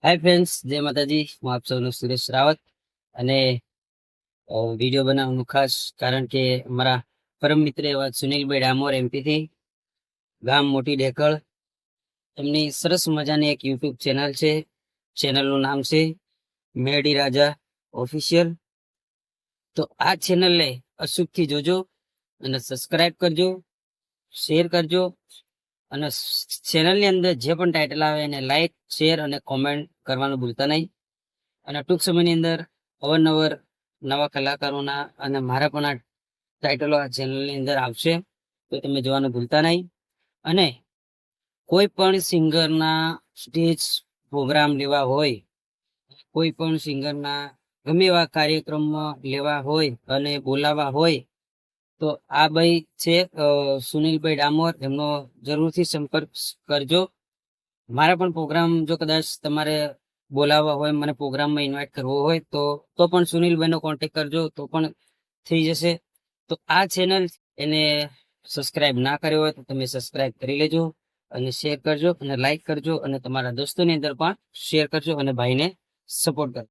Hi friends, જય માતાજી. હું આપ સૌનું સુરેશ રાવત અને વિડીયો બનાવવાનું ખાસ કારણ કે અમારા પરમ મિત્ર એવા સુનિલભાઈ ડામોર એમપીથી ગામ મોટી ડેકળ, એમની સરસ મજાની એક યુટ્યુબ ચેનલ છે. ચેનલનું નામ છે મેડી રાજા ઓફિશિયલ. તો આ ચેનલને અચૂકથી જોજો અને સબસ્ક્રાઇબ કરજો, શેર કરજો અને ચેનલની અંદર જે પણ ટાઇટલ આવે એને લાઈક, શેર અને કોમેન્ટ કરવાનું ભૂલતા નહીં. અને ટૂંક સમયની અંદર અવારનવાર નવા કલાકારોના અને મારા પણ આ ટાઇટલો આ ચેનલની અંદર આવશે, તો તમે જોવાનું ભૂલતા નહીં. અને કોઈ પણ સિંગરના સ્ટેજ પ્રોગ્રામ લેવા હોય, કોઈ પણ સિંગરના ગમે એવા કાર્યક્રમમાં લેવા હોય અને બોલાવા હોય, તો આ ભાઈ છે સુનિલભાઈ ડામોર, એમનો જરૂરથી સંપર્ક કરજો. મારા પણ પ્રોગ્રામ જો કદાચ તમારે બોલાવવા હોય, મને પ્રોગ્રામમાં ઇન્વાઇટ કરવો હોય તો પણ સુનિલભાઈનો કોન્ટેક્ટ કરજો, તો પણ થઈ જશે. તો આ ચેનલ એને સબસ્ક્રાઇબ ના કર્યો હોય તો તમે સબસ્ક્રાઇબ કરી લેજો અને શેર કરજો અને લાઈક કરજો અને તમારા દોસ્તોની અંદર પણ શેર કરજો અને ભાઈને સપોર્ટ કરજો.